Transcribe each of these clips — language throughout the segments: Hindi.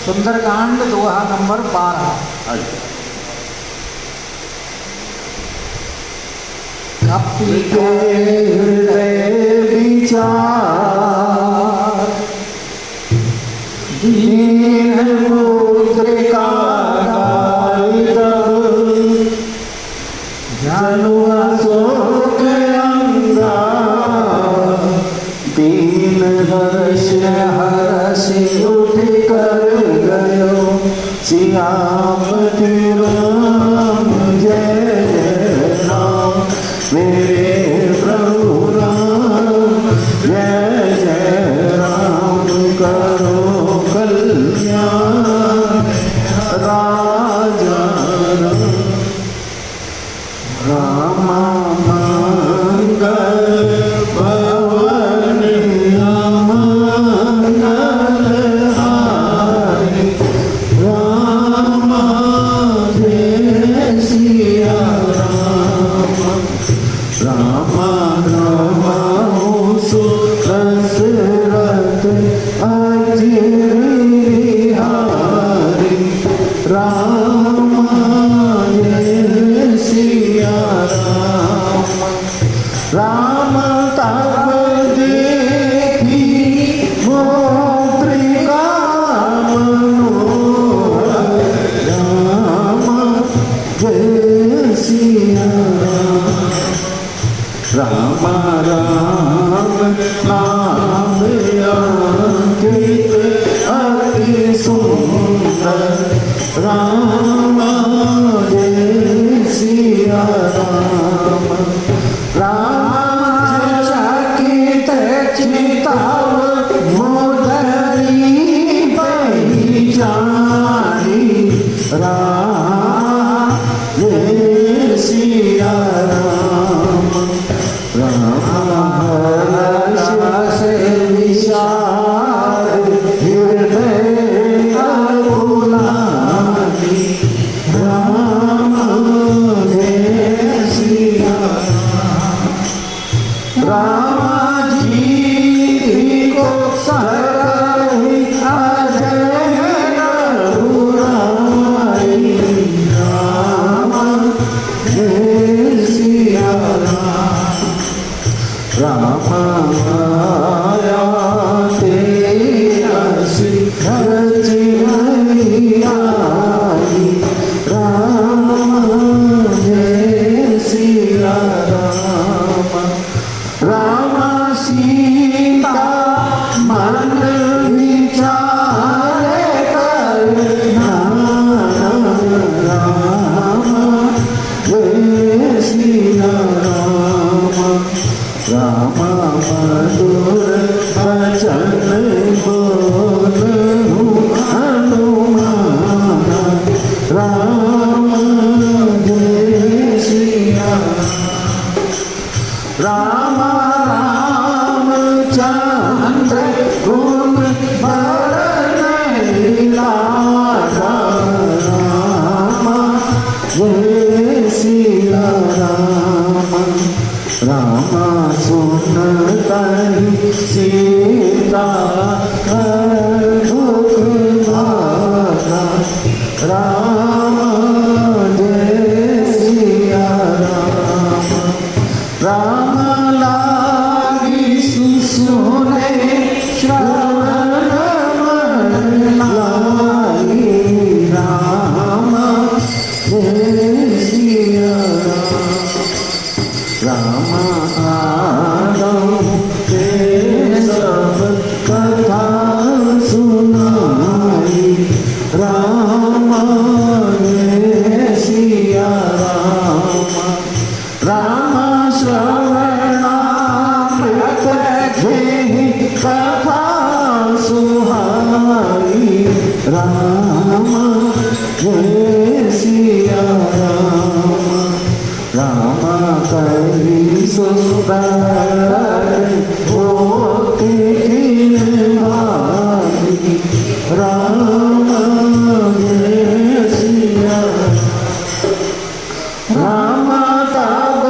सुंदरकांड दोहा नंबर 12। कपि के हृदय विचार दीन मुद्रिका जनु अशोक अंगा दीन हर्ष हर्ष उठ कर गयो सियापति राम जय जय राम मेरे प्रभु राम जय जय राम करो कल्याण राजा राम मंगल भवन मंगल हारी राम जय सिया राम राम राम सुरसरत अजिरि हारी राम जय सिया राम राम तब देखी मुद्रिका मनोहर राम जय सिया राम राम नाम अंकित अति सुंदर राम जय सिया राम राम चकित चिताव मोदरी पहचानी राम जय सिया राम हर्ष विशाल हृदय अरुणानी राम जय सिया राम जी को सरहि अजय रघुराई राम जय सिया राम आया तेरा शिखर चिरैयाई राम जय सिया राम राम सीता मन विचारे करना राम जय सिया राम राम मधुर वचन बोलूं हनुमान राम जय सिया राम राम चंद्र गुण बरन लागा राम जय सिया राम राम सुनतहि सीता दुख भागा राम जय सिया राम राम लागी सुसुने श्रवण मन लागी राम जय सिया राम आदम के सब कथा सुनाई राम जय सिया राम राम श्रवणामृत जेहि कथा सुहाई राम जय सिया राम राम करी सुंदर होती राम जय सिया राम तब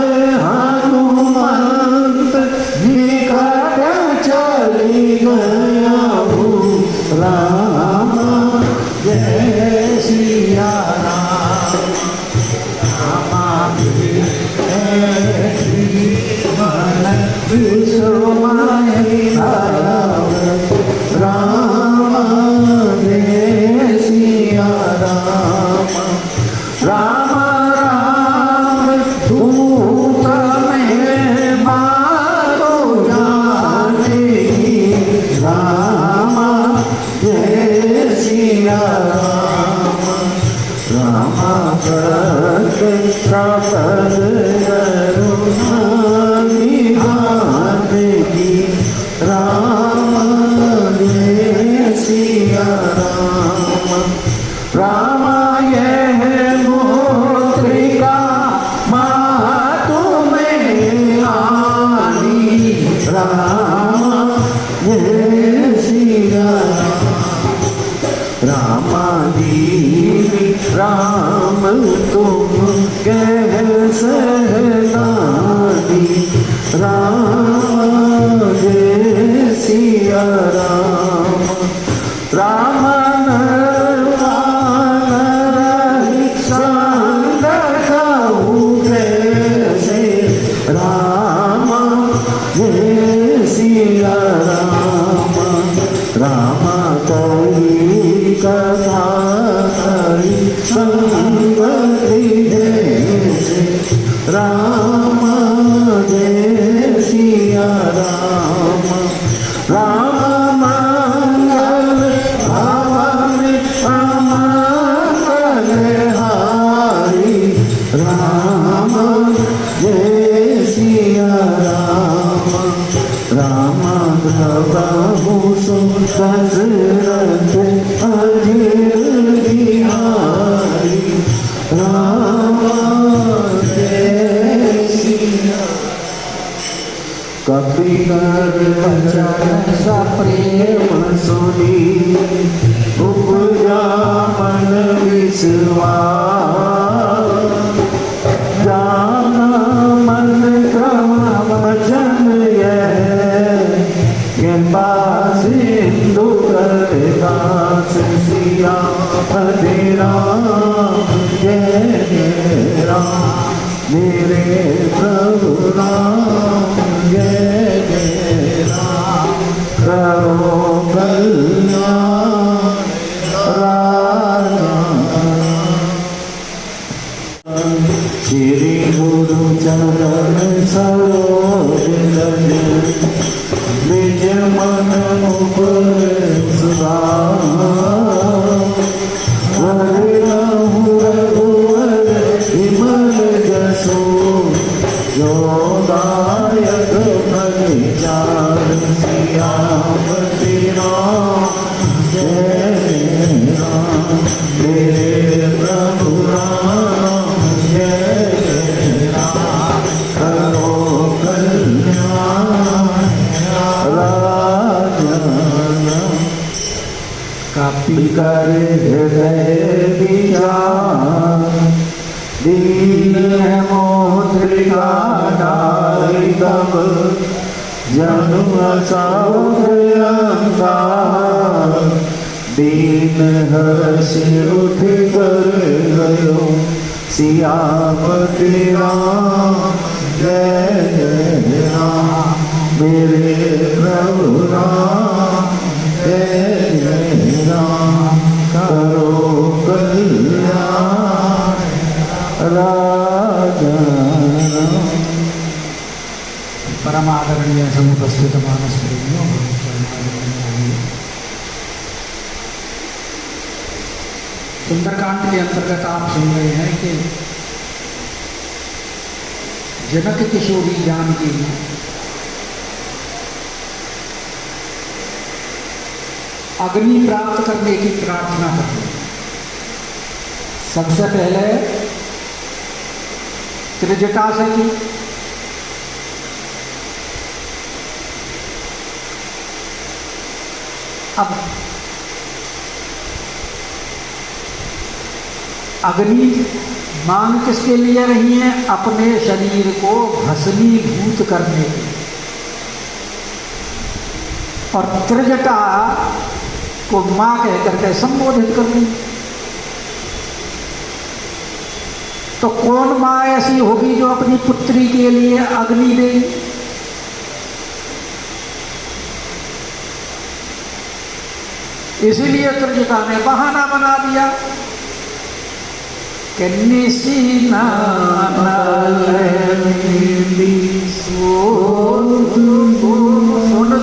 हनुमंत निकट चली गया राम सिया राम राम करते सपद करुणानि की राम जय सिया राम राम यह मुद्रिका मातु में आनी राम जय सिया राम दीनी राम तुम कह सहनानी राम जय सिया राम राम राम जय सिया राम राम कई कथा संगति राम जय सिया राम राम मंगल भवन अमंगल हारी राम जय सिया राम राम प्रभु दशरथ अजिर बिहारी राम जय सिया कपि कर वचन सप्रेम सुनी उपजा मन विश्वास जाना मन क्रम वचन कृपा सिंधु दास सिया पति राम जय जय राम मेरे प्रभु राम जय जय राम करो कल्याण राजा श्री गुरु चरण सरोज रज निज मन मुकुर रघुवर विमल जसो जो दायक फल चार सियापति राम जय राम मेरे प्रभु राम जय राम करो कल्याण राजा कपि कर हृदय विचार दीन मोद्रिका डारी तब जनु अंगार दीन हर्ष उठ कर गयो सियापति राम जय जय राम मेरे प्रभु राम जय जय राम करो कल्याण राजा परमादरणीय समुपस्थित मानस प्रेमियों सुंदरकांड के अंतर्गत आप सुन रहे हैं कि जनक किशोरी जानकी अग्नि प्राप्त करने की प्रार्थना करते हैं। सबसे पहले त्रिजटा से की, अब अग्नि मांग किसके लिए रही है? अपने शरीर को भस्मीभूत करने के लिए। और त्रिजटा को मां कह करके संबोधित कर दी। तो कौन मां ऐसी होगी जो अपनी पुत्री के लिए अग्नि देगी? इसीलिए त्रिजटा ने बहाना बना दिया कि सुन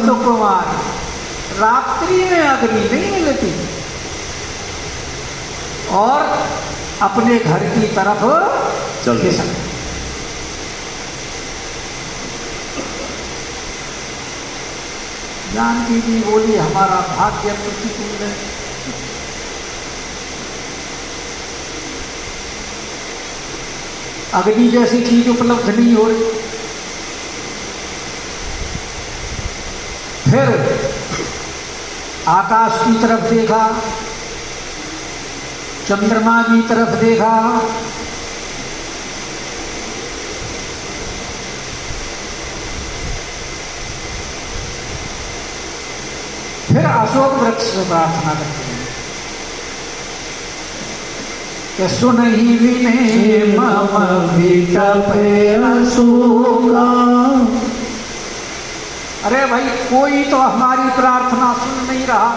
सुकुमार रात्रि में अग्नि नहीं मिलती, और अपने घर की तरफ चल खिसक गए। जानकी जी बोली हमारा भाग्य प्रतिकूल है। अग्नि जैसी चीज उपलब्ध नहीं हो रही। फिर आकाश की तरफ देखा, चंद्रमा की तरफ देखा, फिर अशोक वृक्ष से प्रार्थना करते हैं कि सुनहि विने मम विटपे अशोका। अरे भाई कोई तो हमारी प्रार्थना सुन नहीं रहा।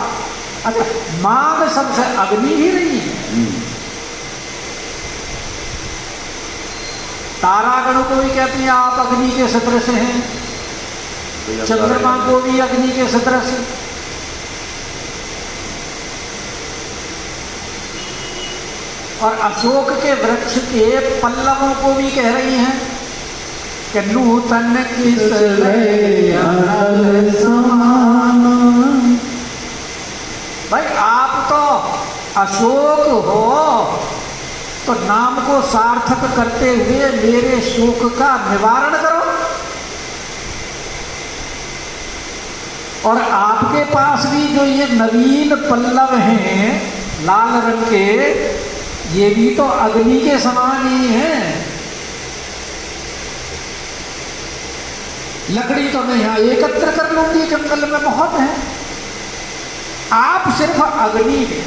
अच्छा, मांग सबसे अग्नि ही रही है। तारागण को भी कहते हैं आप अग्नि के सदृश हैं, चंद्रमा को भी अग्नि के सदृश, और अशोक के वृक्ष के पल्लवों को भी कह रही हैं कि नूतन किस भाई आप तो अशोक हो, तो नाम को सार्थक करते हुए मेरे शोक का निवारण करो। और आपके पास भी जो ये नवीन पल्लव हैं लाल रंग के, ये भी तो अग्नि के समान ही हैं। लकड़ी तो मैं यहां एकत्र कर लूंगी, जंगल में बहुत है, आप सिर्फ अग्नि में।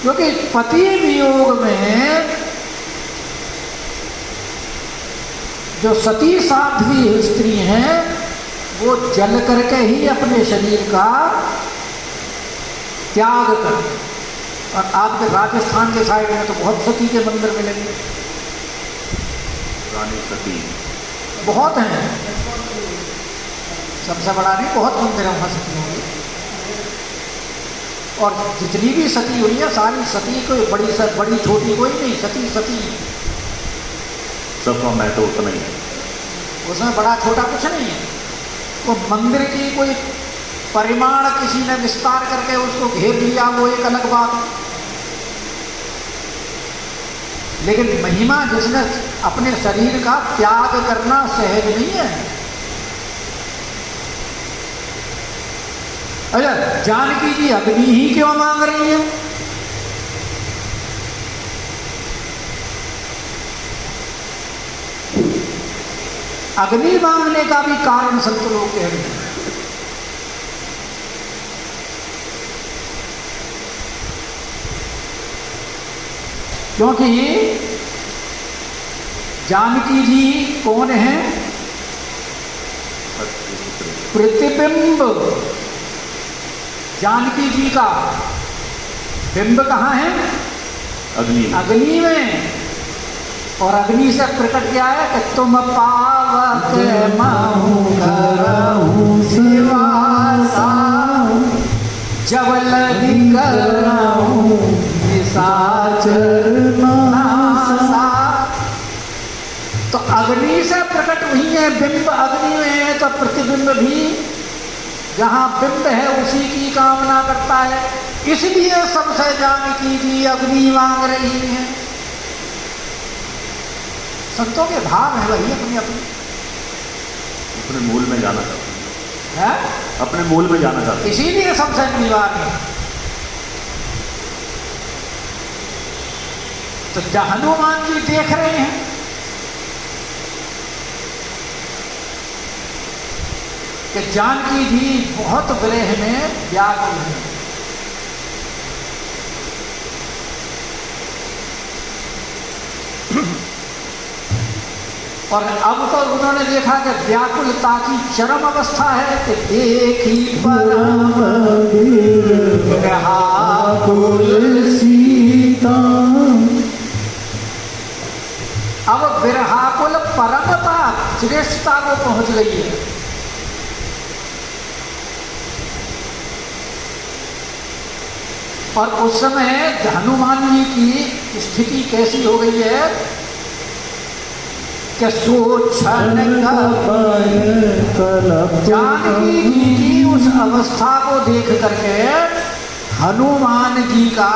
क्योंकि पति वियोग में जो सती साध्वी स्त्री हैं वो जल करके ही अपने शरीर का त्याग कर। और आपके राजस्थान के साइड में तो बहुत सती के मंदिर मिलेंगे, रानी सती बहुत हैं, सबसे बड़ा नहीं, बहुत मंदिर है वहाँ सती होंगी। और जितनी भी सती हुई है सारी सती कोई बड़ी छोटी कोई नहीं, सती सती सबका महत्व उतना ही है, उसमें बड़ा छोटा कुछ नहीं है। वो मंदिर की कोई परिमाण किसी ने विस्तार करके उसको घेर लिया, वो एक अलग बात, लेकिन महिमा जिसने अपने शरीर का त्याग करना सहज नहीं है। अच्छा, जानकी जी अग्नि ही क्यों मांग रही है? अग्नि मांगने का भी कारण संत लोग कह रहे हैं। क्योंकि जानकी जी कौन है? प्रतिबिंब। जानकी जी का बिंब कहाँ है? अग्नि। अग्नि में। और अग्नि से प्रकट क्या है कि तुम पावक महु करहु सिवासा, जब लगी करहु निशाचर नासा। तो अग्नि से प्रकट हुई है, बिंब अग्नि में है, तो प्रतिबिंब भी जहाँ बिंब है उसी की कामना करता है। इसलिए सबसे जानकी जी अग्नि मांग रही हैं। संतों के भाव है वही अपनी अपने मूल में जाना चाहते हैं, अपने मूल में जाना चाहते हैं, इसीलिए सबसे अनिवार्य है। तो हनुमान जी देख रहे हैं कि जानकी जी बहुत विरह में व्याकुल है। और अब तो उन्होंने देखा कि व्याकुलता की चरम अवस्था है कि देखी परम व्याकुल सीता। अब विरहाकुल परमता श्रेष्ठता को पहुंच गई है। और उस समय हनुमान जी की स्थिति कैसी हो गई है कि सोचन जानकी जी की उस अवस्था को देख करके हनुमान जी का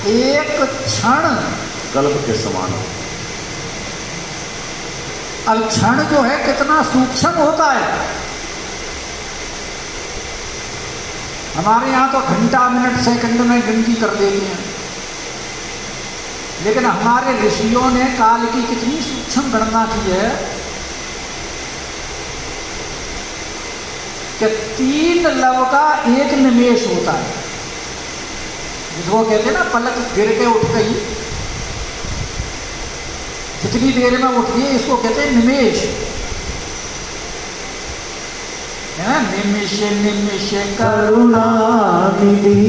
एक क्षण कल्प के समान हो। अब क्षण जो है कितना सूक्ष्म होता है। हमारे यहाँ तो घंटा मिनट सेकंड में गिनती कर देते हैं, लेकिन हमारे ऋषियों ने काल की कितनी सूक्ष्म गणना की है कि 3 लव का एक निमेष होता है, जिसको कहते हैं ना पलक गिर के उठ गई, कितनी देर में उठ गई, इसको कहते हैं निमेष। निमिष निमिष करुणा निधि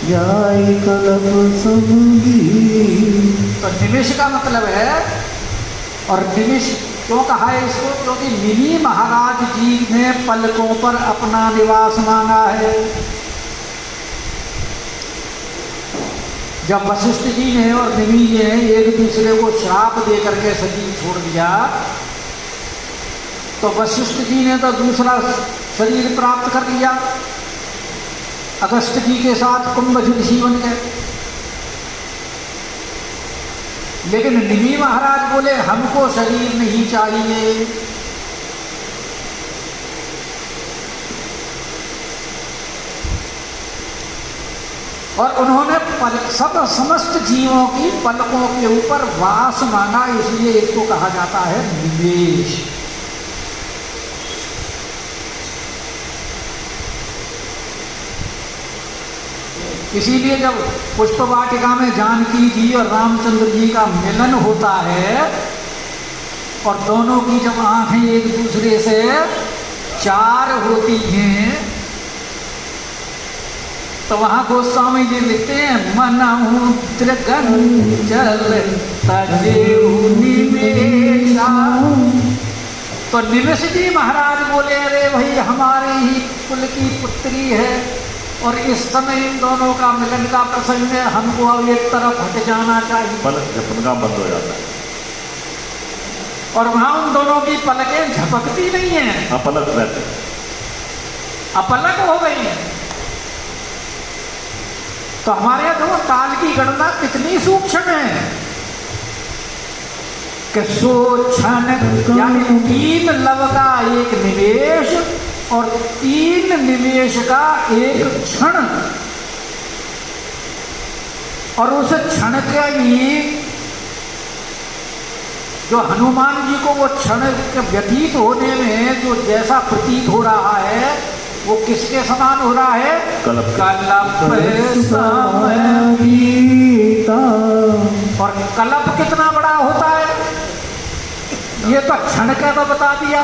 जाय कल्प समुदी। तो निमिष का मतलब है, और निमिष क्यों कहा है इसको, क्योंकि निमि महाराज जी ने पलकों पर अपना निवास मांगा है। जब वशिष्ठ जी ने और निमि जी ने एक दूसरे को श्राप दे करके शरीर छोड़ दिया, तो वशिष्ठ जी ने तो दूसरा शरीर प्राप्त कर लिया, अगस्त जी के साथ कुंभजुषी बन गए। लेकिन निमि महाराज बोले हमको शरीर नहीं चाहिए। और उन्होंने समस्त जीवों की पलकों के ऊपर वास मांगा, इसलिए इसको कहा जाता है निमेष। इसीलिए जब पुष्प वाटिका में जानकी जी और रामचंद्र जी का मिलन होता है और दोनों की जब आंखें एक दूसरे से चार होती हैं, तो वहां गोस्वामी जी लिखते हैं मनहु त्रिगंचल तजेउ निमेषा। तो निमिष जी महाराज बोले अरे भाई हमारे ही कुल की पुत्री है और इस समय इन दोनों का मिलन का प्रसंग है, हमको अब एक तरफ हट जाना चाहिए। पलक झपकना बंद हो जाता है और वहां उन दोनों की पलकें झपकती नहीं है, अपलक रहते, अपलक हो गई है। तो हमारे यहाँ देखो काल की गणना कितनी सूक्ष्म है कि सोचन यानी 3 लव का एक निवेश और 3 निमेष का एक क्षण, और उस क्षण के ही जो हनुमान जी को वो क्षण के व्यतीत होने में जो जैसा प्रतीत हो रहा है वो किसके समान हो रहा है, कल्प गीता। और कल्प कितना बड़ा होता है ये तो क्षण का तो बता दिया।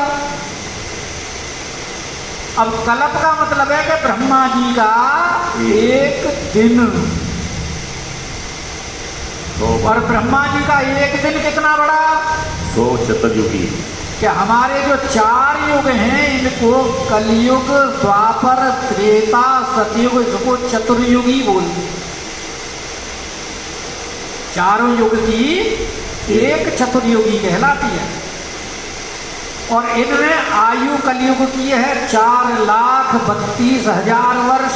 अब कल्प का मतलब है कि ब्रह्मा जी का एक दिन, और ब्रह्मा जी का एक दिन कितना बड़ा, 100 चतुर्युगी। कि हमारे जो 4 युग हैं इनको कलयुग, द्वापर, त्रेता, सतयुग, इसको चतुर्युगी बोलते। चारों युग की एक चतुर्युगी कहलाती है। और इनमें आयु कलयुग की है 4,32,000 वर्ष,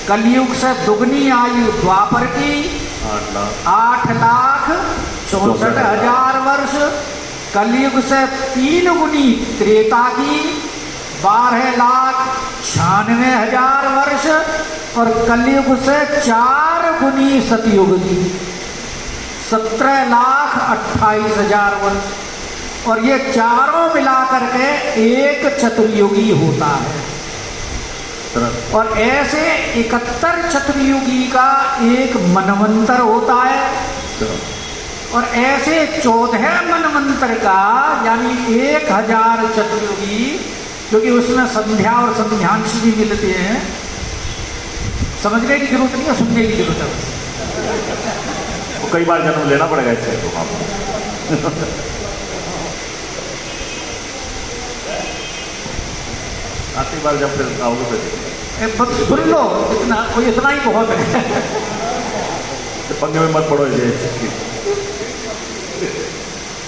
कलयुग से दुगनी आयु द्वापर की 8,64,000 वर्ष, कलयुग से 3 गुनी त्रेता की 12,96,000 वर्ष, और कलयुग से 4 गुनी सतयुग की 17,28,000 वर्ष। और ये चारों मिलाकर के एक चतुर्युगी होता है। और ऐसे 71 चतुर्युगी का एक मनवंतर होता है, और ऐसे 14 मनवंतर का यानी 1000 चतुर्युगी, क्योंकि उसमें संध्या और संध्यांश भी मिलते हैं। समझने की जरूरत नहीं है, सुनने की जरूरत है। कई बार जन्म लेना पड़ेगा इससे तो आपको। आखिरी बार जब फिर आओगे तो बस सुन लो, इतना ही बहुत है। तो पंगे में मत पड़ो ये।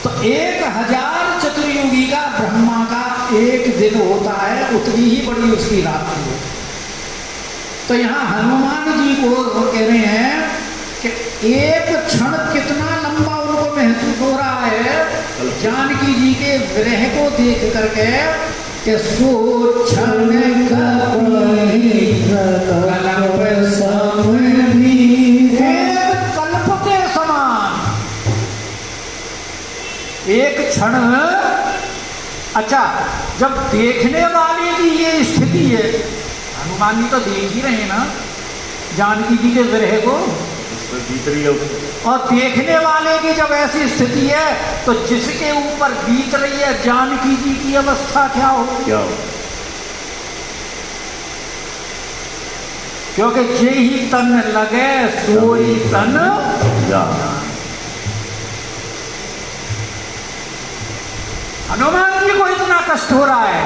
तो 1000 चतुर्युगी का ब्रह्मा का एक दिन होता है, उतनी ही बड़ी उसकी रात्रि है। तो यहाँ हनुमान जी को वो कह रहे हैं कि एक क्षण कितना लंबा उनको महसूस हो रहा है जानकी जी के विरह को देख करके, कि सो क्षण कल्प के समान एक क्षण। अच्छा, जब देखने वाले की ये स्थिति है, हनुमान जी तो देख ही रहे हैं ना जानकी जी के विरह को, बीत रही है, और देखने वाले की जब ऐसी स्थिति है तो जिसके ऊपर बीत रही है जानकी जी की अवस्था क्या हो? क्या हो? क्योंकि जे ही तन लगे सोई तन जा। हनुमान जी को इतना कष्ट हो रहा है,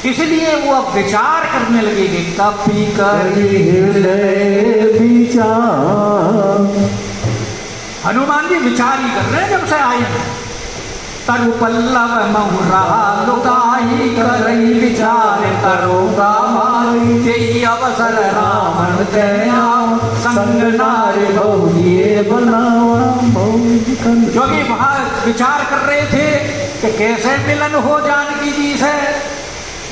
इसलिए वो अब विचार करने लगेंगे। कपि करि हृदय विचार, हनुमान जी विचार ही कर रहे हैं जब से आए हैं। तरु पल्लव महुरा लुकाई करई विचार करोगा भाई, तेई अवसर रावण दया संग नारी बहुए बनावा। जो कि वहां विचार कर रहे थे कि कैसे मिलन हो जानकी जी से,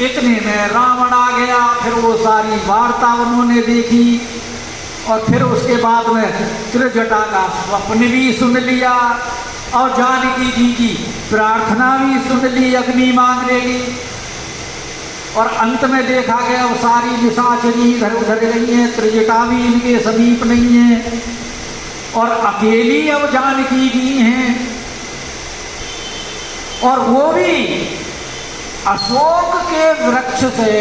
इतने में रावण आ गया। फिर वो सारी वार्ता उन्होंने देखी और फिर उसके बाद में त्रिजटा का स्वप्न भी सुन लिया और जानकी जी की प्रार्थना भी सुन ली अग्नि मांगने की। और अंत में देखा गया वो सारी निशाचरी इधर उधर गई है, त्रिजटा भी इनके समीप नहीं है और अकेली अब जानकी जी हैं। और वो भी अशोक के वृक्ष से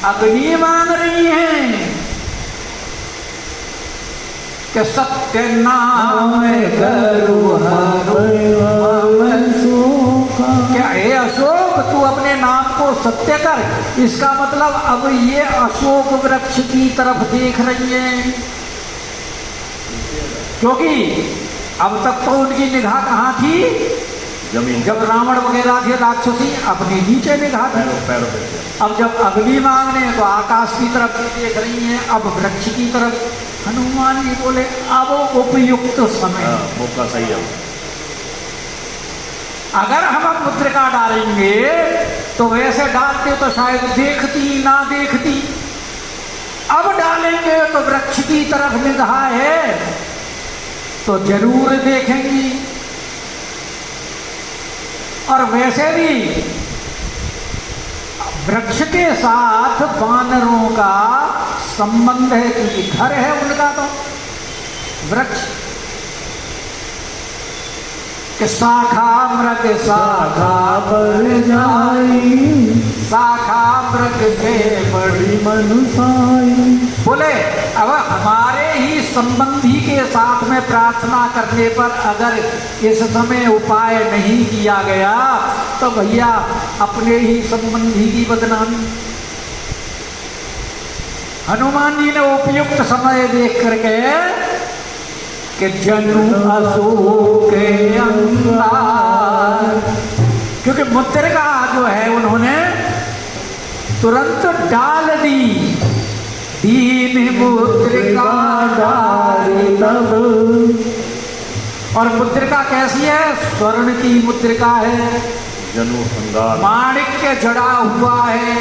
अग्नि मांग रही हैं कि सत्य नाम करो क्या हे अशोक, तू अपने नाम को सत्य कर। इसका मतलब अब ये अशोक वृक्ष की तरफ देख रही है, क्योंकि अब तक तो उनकी निगाह कहाँ थी? जमीन। जब रावण वगैरह थे राक्षसी, अपने नीचे निगाह थी। अब जब अग्नि मांगने तो आकाश की तरफ देख रही हैं, अब वृक्ष की तरफ। हनुमान जी बोले अब उपयुक्त समय, मौका सही है। अगर हम मुद्रिका डालेंगे तो वैसे डालते तो शायद देखती ना देखती, अब डालेंगे तो वृक्ष की तरफ निगाह है तो जरूर देखेंगी। और वैसे भी वृक्ष के साथ वानरों का संबंध है, क्योंकि घर है उनका तो वृक्ष के शाखा मृग शाखा पर जाई, शाखा मृग से बड़ी मनुष्य। बोले अब हमारे ही संबंधी के साथ में प्रार्थना करने पर अगर इस समय उपाय नहीं किया गया तो भैया अपने ही संबंधी की बदनामी। हनुमान जी ने उपयुक्त समय देख करके कि जनु अशोक अंगार, क्योंकि मुद्रिका जो है उन्होंने तुरंत डाल दी। दीन मुद्रिका डाली तब, और मुद्रिका कैसी है? स्वर्ण की मुद्रिका है, जनु अंगार, माणिक्य जड़ा हुआ है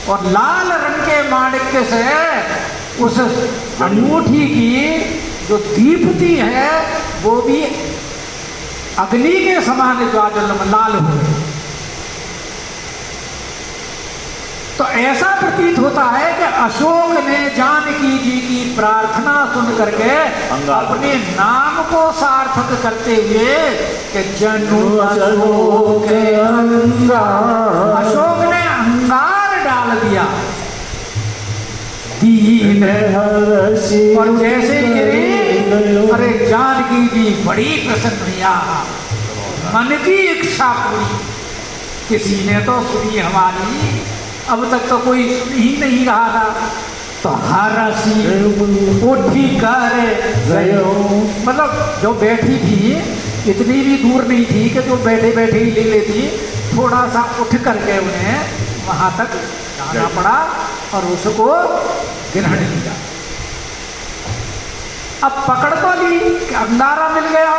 और लाल रंग के माणिक्य से उस अंगूठी की जो दीप्ति है वो भी अग्नि के समान लाल हो। तो ऐसा प्रतीत होता है कि अशोक ने जानकी जी की प्रार्थना सुन करके अपने नाम को सार्थक करते हुए कि जनु अशोक अंगार, अशोक ने अंगार डाल दिया। दीन और जैसे गिरे, अरे जानकी जी बड़ी प्रसन्न हुआ, मन की इच्छा पूरी। किसी ने तो सुनी हमारी अब तक तो कोई सुन ही नहीं रहा था। तो हरसी उठी कर गयो, मतलब जो बैठी थी इतनी भी दूर नहीं थी कि जो बैठे बैठे ही ले लेती, थोड़ा सा उठ करके उन्हें वहां तक जाना पड़ा और उसको ग्रहण किया। अब पकड़ तो ली, अंगारा मिल गया।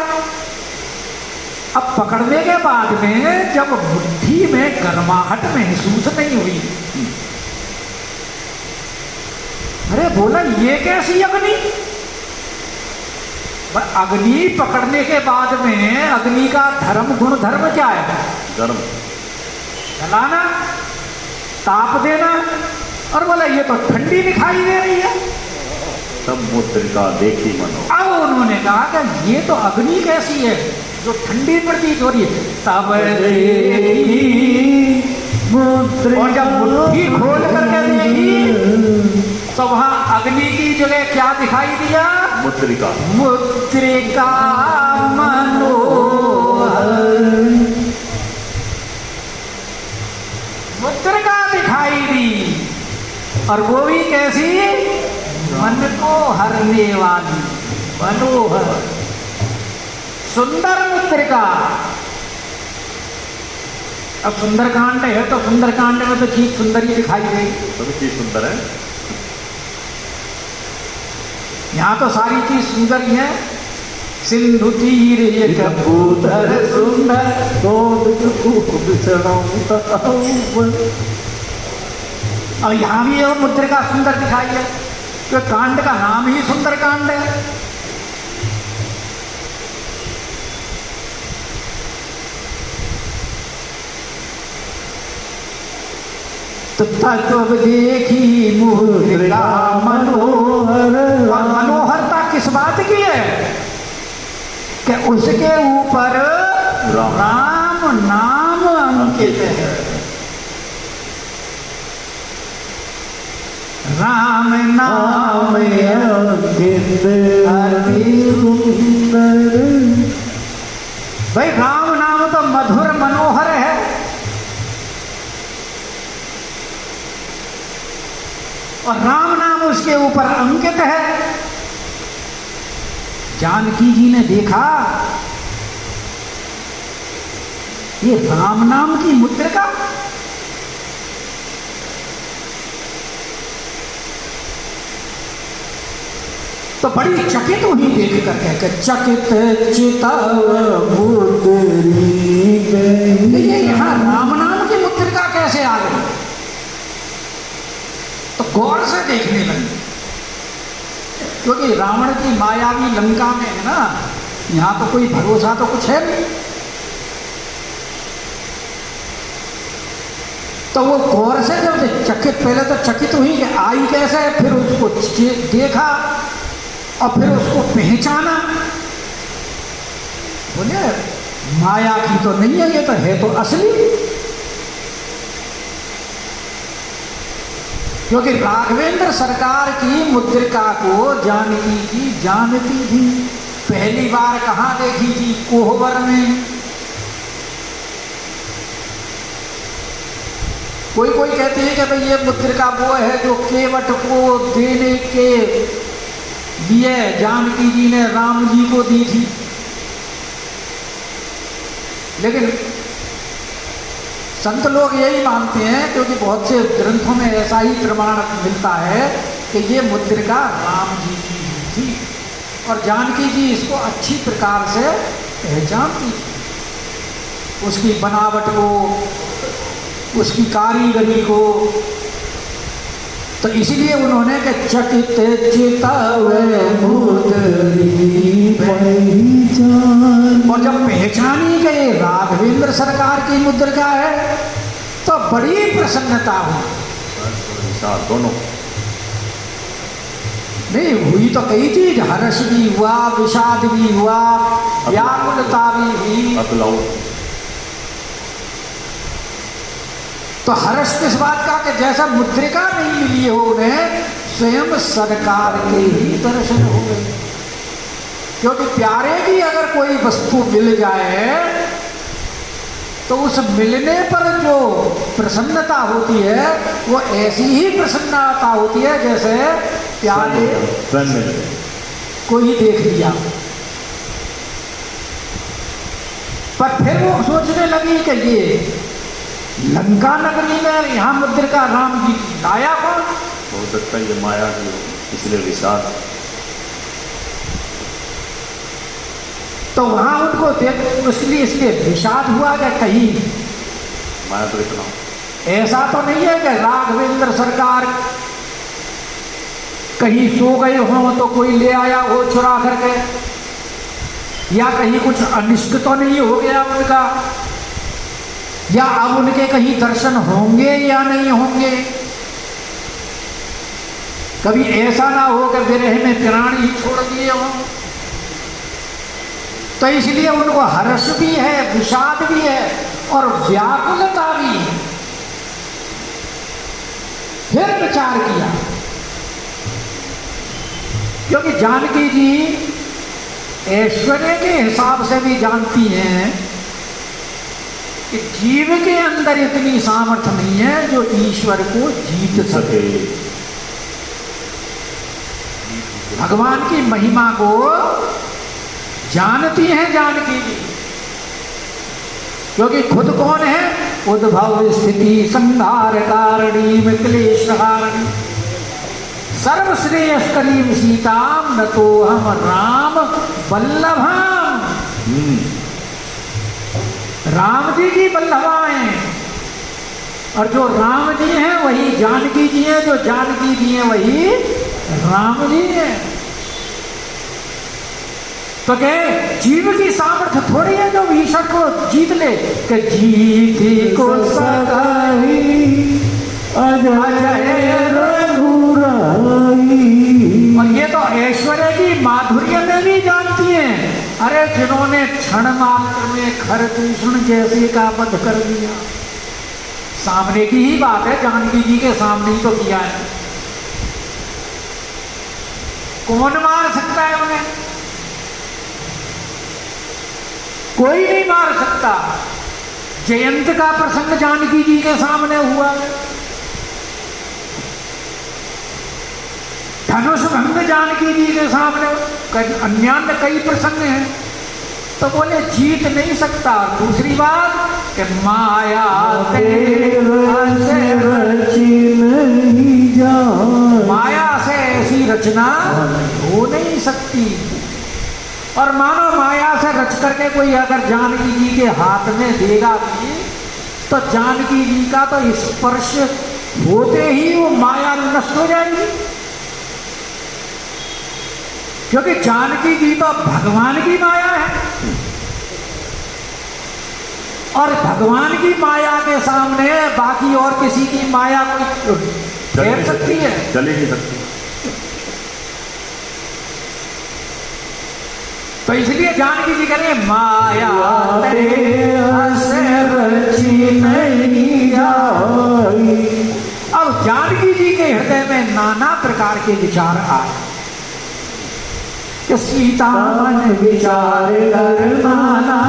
अब पकड़ने के बाद में जब मुट्ठी में गर्माहट महसूस नहीं हुई, अरे बोला ये कैसी अग्नि? अग्नि पकड़ने के बाद में अग्नि का धर्म गुण धर्म क्या है? गर्म, जलाना, ताप देना। और बोला ये तो ठंडी दिखाई दे रही है। सब मुद्रिका देखी मनो। अब उन्होंने कहा कि ये तो अग्नि कैसी है जो ठंडी प्रतीत हो रही है। तब देखी और जब मुट्ठी खोल करके देखी तो वहां अग्नि की जगह क्या दिखाई दिया? मुद्रिका। मुद्रिका मनोहर, मुद्रिका दिखाई दी। और वो भी कैसी? मन को हरने वाली, मनोहर, सुंदर मुद्रिका। अब सुंदरकांड है तो सुंदरकांड में तो चीज सुंदर ही दिखाई देगी। सभी चीज सुंदर है। यहाँ तो सारी चीज सुंदर ही है। सिंधु तीर ये कबूतर सुंदर, और यहाँ भी ये मुद्रिका सुंदर दिखाई है। तो कांड का नाम ही सुंदर कांड है। तो तब देखी मुद्रिका मनोहर। और मनोहरता किस बात की है कि उसके ऊपर राम नाम अंकित है। राम नाम अंकित अति सुंदर। भाई राम नाम तो मधुर मनोहर है। और राम नाम उसके ऊपर अंकित है। जानकी जी ने देखा ये राम नाम की मुद्रिका, तो बड़ी चकित हुई देख करके, चकित चितव मुद्री। ये यहाँ राम नाम की मुद्रिका कैसे आ गई? तो गौर से देखने लगी, क्योंकि रावण की मायावी लंका में है ना, यहाँ तो कोई भरोसा तो कुछ है नहीं। तो वो गौर से जब चकित, पहले तो चकित हुई कि आई कैसे, फिर उसको देखा और फिर उसको पहचाना। बोले माया की तो नहीं है, ये तो है तो असली। क्योंकि राघवेंद्र सरकार की मुद्रिका को जानकी जी जानती थी। पहली बार कहाँ देखी थी? कोहबर में। कोई कोई कहती है कि भाई ये मुद्रिका वो है जो केवट को देने के लिए जानकी जी ने राम जी को दी थी। लेकिन संत लोग यही मानते हैं, क्योंकि बहुत से ग्रंथों में ऐसा ही प्रमाण मिलता है कि ये मुद्रिका राम जी की थी और जानकी जी इसको अच्छी प्रकार से पहचानती थी, उसकी बनावट को, उसकी कारीगरी को। तो इसलिए उन्होंने के चकित चितव मुद्री पहचान। और जब पहचानी गई राघवेंद्र सरकार की मुद्रिका है तो बड़ी प्रसन्नता हुई। दोनों नहीं हुई तो कई चीज, हर्ष भी हुआ, विषाद भी हुआ, व्याकुलता भी हुई। तो हर्ष किस बात का कि जैसा मुद्रिका नहीं मिली हो उन्हें, स्वयं सरकार के ही दर्शन हो गए। क्योंकि प्यारे की अगर कोई वस्तु मिल जाए तो उस मिलने पर जो प्रसन्नता होती है वो ऐसी ही प्रसन्नता होती है जैसे प्यारे स्वयं मिलते कोई देख लिया। पर फिर वो सोचने लगी कि ये लंका नगरी में यहाँ मुद्रिका राम जी लाया कौन? हो सकता है ये माया की हो, इसलिए विषाद। तो वहां उनको देख इसलिए विषाद हुआ कि कहीं माया तो इतना ऐसा तो नहीं है कि राघवेंद्र सरकार कहीं सो गए हो तो कोई ले आया हो चुरा करके, या कहीं कुछ अनिष्ट तो नहीं हो गया उनका, या अब उनके कहीं दर्शन होंगे या नहीं होंगे। कभी ऐसा ना हो कि विरह में प्राण ही छोड़ दिए हों। तो इसलिए उनको हर्ष भी है, विषाद भी है और व्याकुलता भी है। फिर विचार किया, क्योंकि जानकी जी ऐश्वर्य के हिसाब से भी जानती हैं कि जीव के अंदर इतनी सामर्थ्य नहीं है जो ईश्वर को जीत सके। भगवान की महिमा को जानती हैं जानकी जी, क्योंकि खुद कौन है? उद्भव स्थिति संहार कारिणी क्लेश हारिणी सर्वश्रेयस्करीम सीताम न तो हम राम वल्लभाम। राम जी की वल्लभाएं, और जो राम जी हैं वही जानकी जी हैं, जो जानकी जी हैं वही राम जी हैं। तो कहे जीव की सामर्थ्य थोड़ी है जो ईश्वर को जीत ले, कि जीती को सकाई अजय रघुराई। और ये तो ऐश्वर्य की माधुर्य में भी जानती हैं। अरे जिन्होंने क्षण मात्र में खरदूषण जैसे का वध कर दिया, सामने की ही बात है, जानकी जी के सामने ही तो किया है। कौन मार सकता है उन्हें? कोई नहीं मार सकता। जयंत का प्रसंग जानकी जी के सामने हुआ, धनुष भंग जानकी जी के सामने, अन्य कई प्रसंग हैं। तो बोले जीत नहीं सकता। दूसरी बात कि माया से रची नहीं जा, माया से ऐसी रचना हो नहीं सकती। और मानो माया से रच करके कोई अगर जानकी जी के हाथ में देगा भी, तो जानकी जी का तो स्पर्श होते ही वो माया नष्ट हो जाएगी, क्योंकि जानकी जी तो भगवान की माया है। और भगवान की माया के सामने बाकी और किसी की माया कोई ठहर सकती है? चल ही नहीं सकती। तो इसलिए जानकी जी करें माया से रची नहीं जाई। अब जानकी जी के हृदय में नाना प्रकार के विचार आए कि सीता मन विचार नाना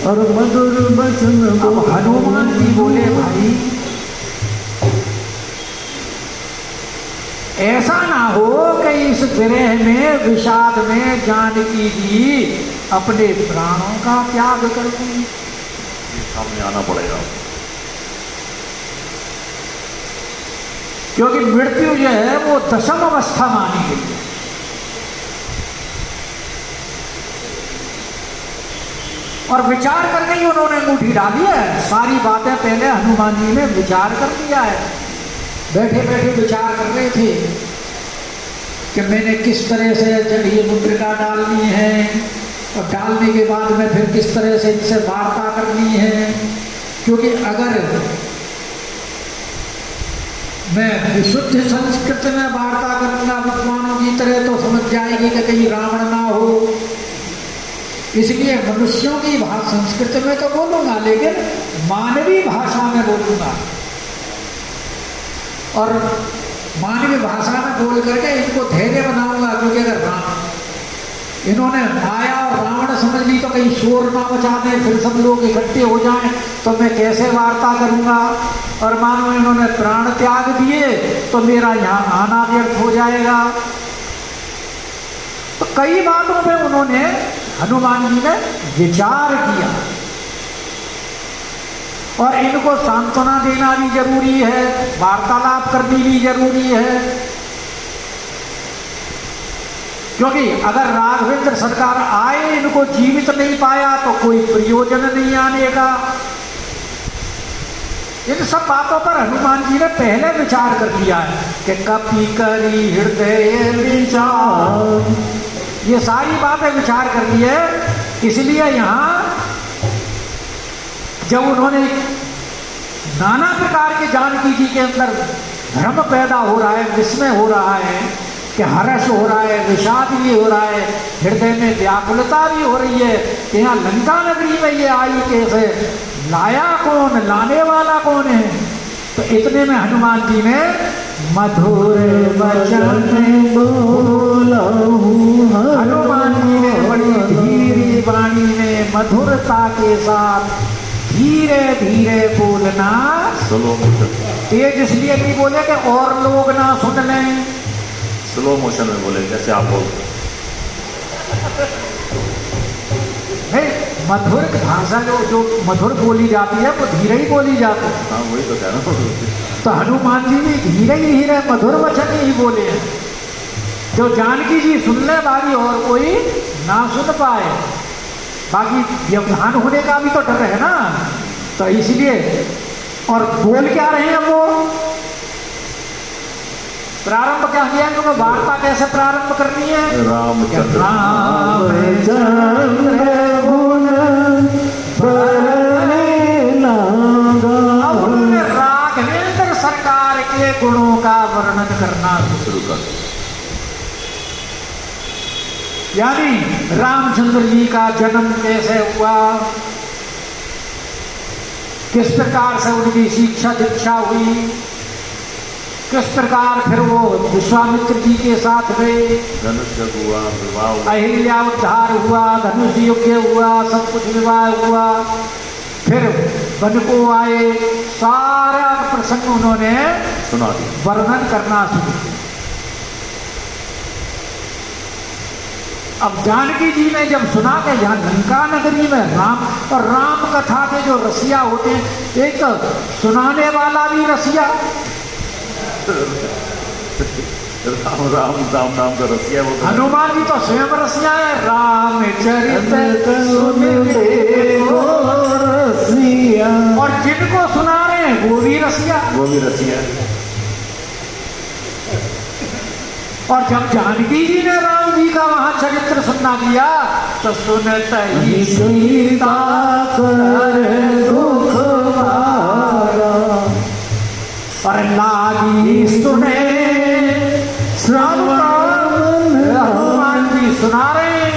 और मधुर बचन। अब हनुमान जी बोले भाई ऐसा ना हो कि इस विरह में विषाद में जानकी जी अपने प्राणों का त्याग कर दें। सामने आना पड़ेगा, क्योंकि मृत्यु जो है वो दशम अवस्था मानी गई है। और विचार करके ही उन्होंने अंगूठी डाली है। सारी बातें पहले हनुमान जी ने विचार कर दिया है। बैठे बैठे विचार कर रहे थे कि मैंने किस तरह से ये मुद्रिका डालनी है, और डालने के बाद में फिर किस तरह से इनसे वार्ता करनी है। क्योंकि अगर मैं विशुद्ध संस्कृत में वार्ता करूंगा भगवानों की तरह तो समझ जाएगी कि कहीं रावण ना हो। इसलिए मनुष्यों की भाषा संस्कृत में तो बोलूंगा, लेकिन मानवीय भाषा में बोलूंगा, और मानवीय भाषा में बोल करके इनको धैर्य बनाऊंगा। क्योंकि अगर इन्होंने माया और रावण समझ ली तो कहीं शोर ना मचा दे, फिर सब लोग इकट्ठे हो जाएं तो मैं कैसे वार्ता करूंगा, और मानो इन्होंने प्राण त्याग दिए तो मेरा यहाँ आना व्यर्थ हो जाएगा। तो कई बातों में उन्होंने, हनुमान जी ने विचार किया, और इनको सांत्वना देना भी जरूरी है, वार्तालाप करनी भी जरूरी है, क्योंकि अगर राघवेंद्र सरकार आए इनको जीवित नहीं पाया तो कोई प्रयोजन नहीं आने का। इन सब बातों पर हनुमान जी ने पहले विचार कर लिया है कि कपि करी हृदय विचार, ये सारी बातें विचार कर ली है। इसलिए यहां जब उन्होंने नाना प्रकार के जानकी जी के अंदर भ्रम पैदा हो रहा है, विस्मय हो रहा है, कि हर्ष हो रहा है, विषाद भी हो रहा है, हृदय में व्याकुलता भी हो रही है कि यहाँ लंका नगरी में ये आई कैसे, लाया कौन, लाने वाला कौन है। तो इतने में हनुमान जी ने मधुर वचन बोला, हनुमान जी ने बड़ी धीरे वाणी में मधुरता के साथ धीरे धीरे बोलना, तेज इसलिए नहीं बोले कि और लोग ना सुन लें, स्लो मोशन में बोले जैसे आप बोल, नहीं, मधुर भाषा जो मधुर बोली जाती है वो धीरे ही बोली जाती है। हाँ वही तो कह रहा हूँ। तो हनुमान जी भी धीरे धीरे मधुर वचन ही बोले हैं, जो जानकी जी सुन ले बाकी और कोई ना सुन पाए। बाकी व्यवधान होने का भी तो डर है ना, तो इसलिए। और बोल क्या रहे हैं वो, प्रारंभ क्या किया, क्योंकि वार्ता कैसे प्रारंभ करनी है, रामचंद्र गुण अब उन्होंने राघवेंद्र सरकार के गुणों का वर्णन करना शुरू कर, यानी रामचंद्र जी का जन्म कैसे हुआ, किस प्रकार से उनकी शिक्षा दीक्षा हुई, किस प्रकार फिर वो विश्वामित्र जी के साथ गए, धनुष हुआ, विवाह हुआ, अहिल्या उद्धार हुआ, धनुष युद्ध हुआ, सब कुछ विवाह हुआ, फिर वन को आए, सारा प्रसंग उन्होंने सुना दिया, वर्णन करना शुरू किया। अब जानकी जी ने जब सुना कि यहाँ लंका नगरी में राम, और राम कथा के जो रसिया होते हैं, एक सुनाने वाला भी रसिया, राम राम राम नाम का रसिया वो हनुमान जी तो स्वयं रसिया है, राम चरित सुनते को रसिया, और जिनको सुना रहे हैं वो भी रसिया। और जब जानकी जी ने राम जी का वहां चरित्र सुनना किया तो सुनता ही सीता कर दुख मारा, और लागी सुने श्रवण, हनुमान जी सुना रहे हैं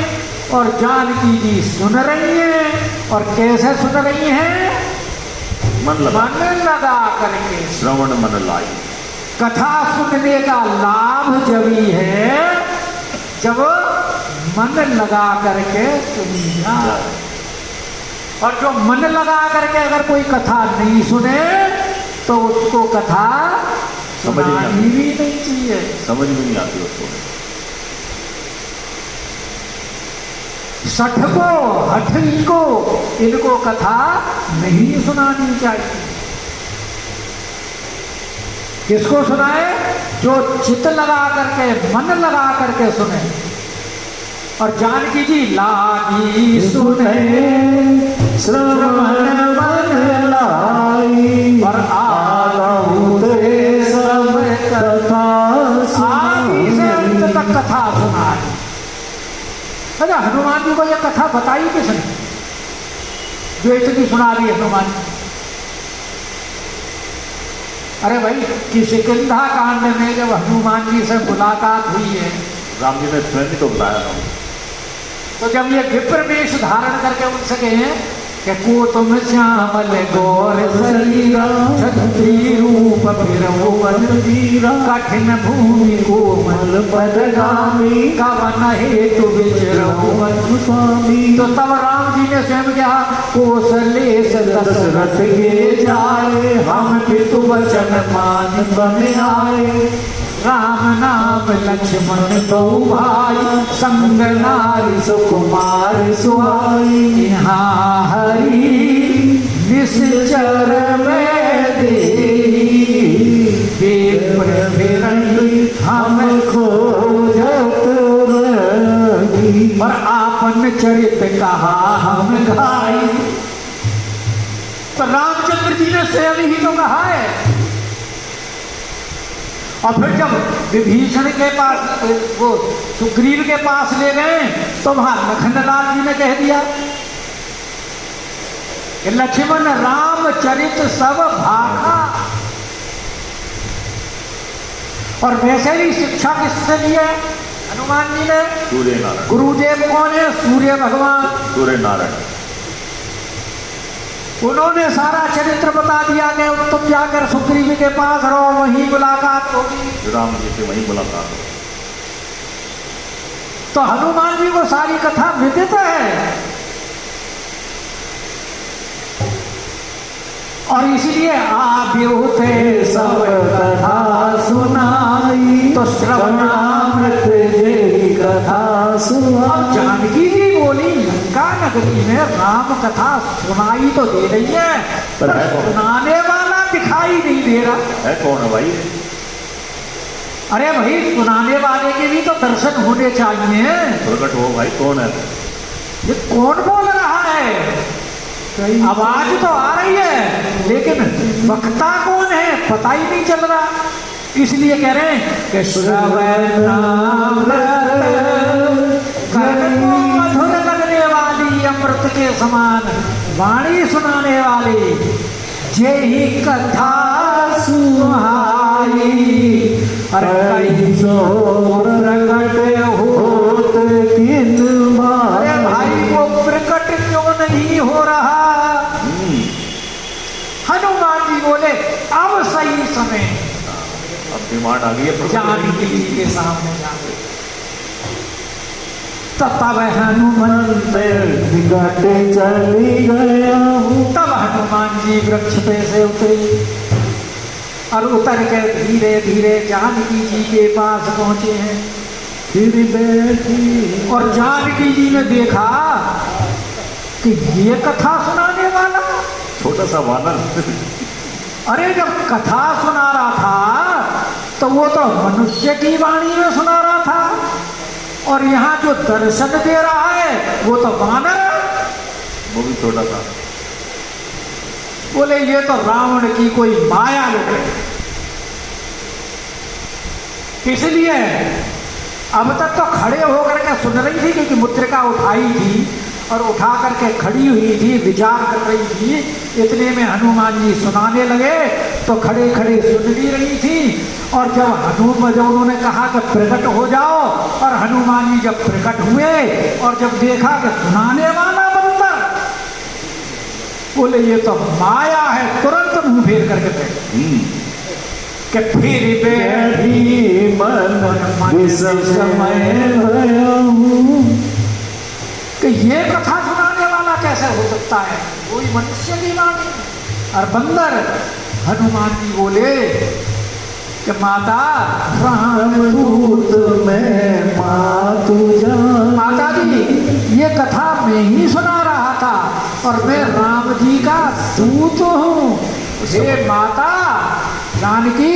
और जानकी जी सुन रही हैं, और कैसे सुन रही हैं, मन लगा करके। श्रवण मन लाई, कथा सुनने का लाभ जब ही है जब मन लगा करके सुनी जाए, और जो मन लगा करके अगर कोई कथा नहीं सुने तो उसको कथा सुनानी भी नहीं चाहिए, समझ में नहीं आती उसको। सठ को हठी को इनको कथा नहीं सुनानी चाहिए। किसको सुनाए, जो चित्त लगा करके, मन लगा करके सुने। और जानकी जी लागी सुने श्रवण मन लाई, और आगऊ ते सब कथा आदि से अंत तक कथा सुनाई। अच्छा, हनुमान जी को यह कथा बताई किसने, जो इतनी सुना दी हनुमान जी? अरे भाई, किसी किंधा कांड में जब हनुमान जी से मुलाकात हुई है, राम जी ने स्वयं ही तो बताया था। तो जब ये विप्र वेश धारण करके उनसे कहे कि को तुम श्यामल गौर शरीरा छत्री रूप फिरऊ वीरा कठिन भूमि कोमल पदगामी कवन हेतु विचरऊ स्वामी। तो तब राम जी ने स्वयं कहा कौशलेश दशरथ के जाए हम पितु वचन मान बन आए। राम नाम लक्ष्मण तो भाई संग नारी सुकुमार सुहाई। यहाँ हरि निश्चर में देई हम खोजत रही। और आपन चरित कहा हम गाई। तो रामचंद्र जी ने स्वयं ही तो कहा है। और फिर जब विभीषण के पास वो सुग्रीव के पास ले गए तो वहां लखनलाल जी ने कह दिया कि लक्ष्मण रामचरित सब भाखा। और वैसे ही शिक्षा किससे ली है हनुमान जी ने? सूर्य नारायण। गुरुदेव कौन है? सूर्य भगवान, सूर्य नारायण। उन्होंने सारा चरित्र बता दिया कि तुम जाकर सुग्रीव के पास रहो, वहीं मुलाकात होगी। राम जी से वहीं मुलाकात हो। तो हनुमान जी को सारी कथा विदित है और इसलिए आव्यूते सब कथा सुनाई। तो श्रवणामृत जय कथा सुनाई। जानकी जी बोली लंका नगरी में राम कथा सुनाई तो दे रही है पर सुनाने वाला दिखाई नहीं दे रहा है। कौन है भाई? अरे भाई सुनाने वाले के भी तो दर्शन होने चाहिए। प्रकट हो भाई, कौन है? ये कौन बोल रहा है? आवाज तो आ रही है लेकिन वक्ता कौन है पता ही नहीं चल रहा। इसलिए कह रहे हैं कि मधुर लगने वाली अमृत के समान वाणी सुनाने वाली जय ही कथा सुहाई। अरे प्रकट होत किन अरे भाई वो प्रकट क्यों नहीं हो रहा? हनुमान जी बोले अब सही समय, अब डिमांड आ गई है जानकी जी के सामने जाके। तब हनुमंत विकट चली गया हूँ। तब हनुमान जी वृक्ष पे से उतरे और उतर के धीरे धीरे जानकी जी के पास पहुंचे हैं। फिर बैठी और जानकी जी ने देखा कि ये कथा सुनाने वाला छोटा सा वानर। अरे जब कथा सुना रहा था तो वो तो मनुष्य की वाणी में सुना रहा था और यहाँ जो दर्शन दे रहा है वो तो वानर है, वो भी छोटा सा। बोले ये तो रावण की कोई माया लगे। इसलिए अब तक तो खड़े होकर के सुन रही थी क्योंकि मुद्रिका उठाई थी और उठा करके खड़ी हुई थी, विचार कर रही थी। इतने में हनुमान जी सुनाने लगे तो खड़े खड़े सुन भी रही थी। और जब उन्होंने कहा कि प्रकट हो जाओ और हनुमान जी जब प्रकट हुए और जब देखा कि सुनाने वाला बंदर, बोले ये तो माया है। तुरंत मुंह फेर करके बैठे कि फिर बैठी मन समय कि ये कथा सुनाने वाला कैसे हो सकता है? कोई मनुष्य की वाणी। और बंदर हनुमान जी बोले कि माता रामदूत में माता जी ये कथा मैं ही सुना रहा था और मैं राम जी का दूत हूँ। हे माता जानकी,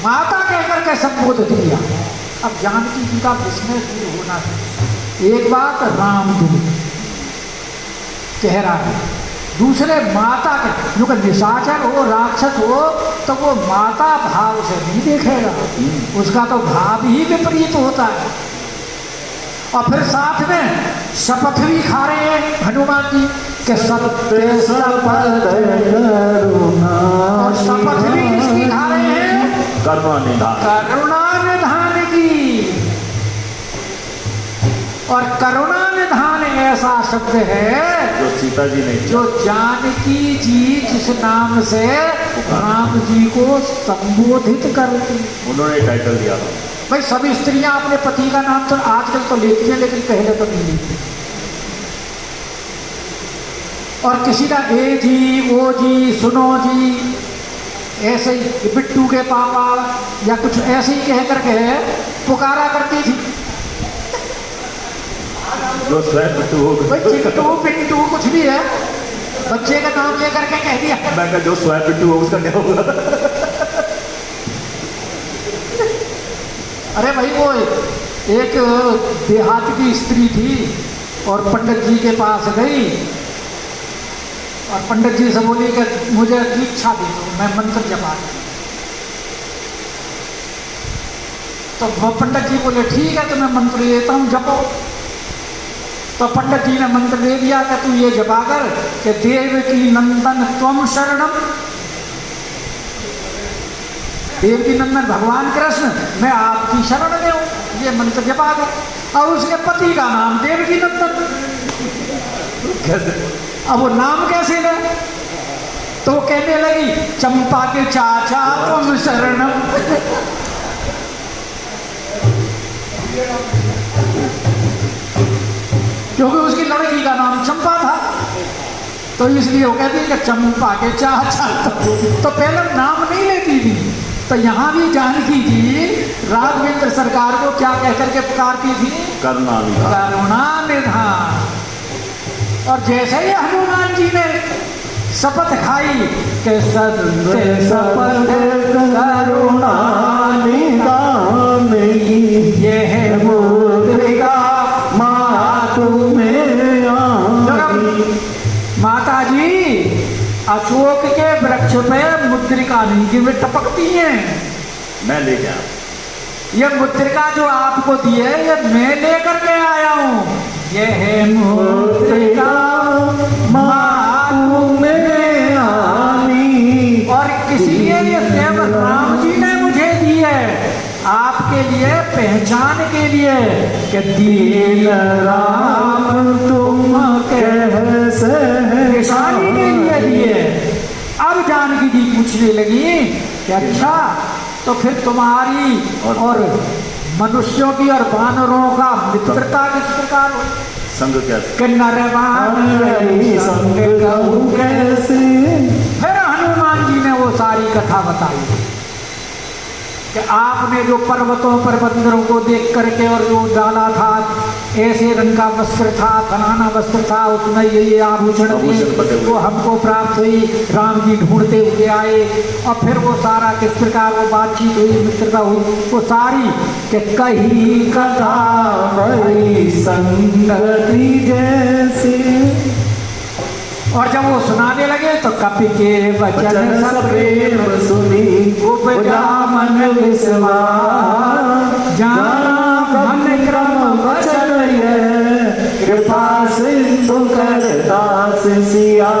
माता कहकर के संबोधित किया। अब जानकी जी का विस्मय दूर होना चाहिए। एक बात रामदूत कह रहा है, दूसरे माता के जो कि निशाचर हो राक्षस हो तो वो माता भाव से नहीं देखेगा, उसका तो भाव ही विपरीत होता है। और फिर साथ में शपथ भी खा रहे हैं हनुमान जी के सत्य शपथ करुणा। और शपथ भी किसकी खा रहे हैं? करुणा निधान। करुणा निधान की। और करुणा निधान ऐसा ऐसा शब्द है जो सीता जी ने जो जानकी जी जिस नाम से राम जी को संबोधित करती। उन्होंने टाइटल दिया था। भाई सभी स्त्रियां अपने पति का नाम तो आजकल तो लेती हैं, लेकिन पहले तो नहीं लेती। और किसी का ए जी, ओ जी, सुनो जी, ऐसे ही बिट्टू के पापा या कुछ ऐसे ही कह करके पुकारा करती थी। जो स्वयं बिट्टू हो भाई चिट्टू पिट्टू कुछ भी है, बच्चे का नाम लेकर के कह दिया। मैं कहा जो स्वयं बिट्टू हो उसका क्या होगा। अरे भाई वो एक देहात की स्त्री थी और पंडित जी के पास गई और पंडित जी से बोली कि मुझे दीक्षा दे दो, मैं मंत्र जपा दूं। तो वो पंडित जी बोले ठीक है, तो मैं मंत्र देता हूँ, जपो। तो पंडित जी ने मंत्र दे दिया कि तू ये जपा कर कि देवकी नंदन त्वम शरणम, देवकी नंदन भगवान कृष्ण मैं आपकी शरण में हूँ, ये मंत्र जपा दो। और उसके पति का नाम देवकी नंदन। अब वो नाम कैसे ले? तो कहने लगी चंपा के चाचा तुम शरणम। क्योंकि उसकी लड़की का नाम चंपा था, तो इसलिए वो कहती है कि चंपा के चाचा। तो पहले नाम नहीं लेती थी। तो यहाँ भी जानकी जी राघवेंद्र सरकार को क्या कहकर के पुकारती थी? करुणानिधान। और जैसे ही हनुमान जी ने शपथ खाई कि सत्य शपथ करुणानिधान यह मुद्रिका मातु में आई। माता जी अशोक के वृक्ष पे मुद्रिका नहीं गिर टपकती हैं, मैं ले गया। ये मुद्रिका जो आपको दी है ये मैं लेकर के आया हूँ। यह मुद्रिका मातु में आई। और इसलिए ये स्वयं राम जी ने मुझे दी है आपके लिए पहचान के लिए कि दीन राम तुम कैसे निशानी के लिए दिए। अब जानकी जी पूछने लगी कि अच्छा तो फिर तुम्हारी और मनुष्यों की और वानरों का मित्रता किस प्रकार हो? संग कैसे? नर वानर संग कहूं कैसे? फिर हनुमान जी ने वो सारी कथा बताई कि आपने जो पर्वतों पर बंदरों को देख करके और जो डाला था, ऐसे रंग का वस्त्र था, फलाना वस्त्र था, उसमें ये आभूषण थे, वो हमको प्राप्त हुई। राम जी ढूंढते हुए आए और फिर वो सारा किस प्रकार वो बातचीत हुई, मित्रता हुई, वो सारी कि कही कथा भई संगति जैसे। और जब वो सुनाने लगे तो कपि के वचन सब प्रेम सुनी उपजा मन विश्वास। जाना मन क्रम वचन ये कृपा सिंधु कर दास सिया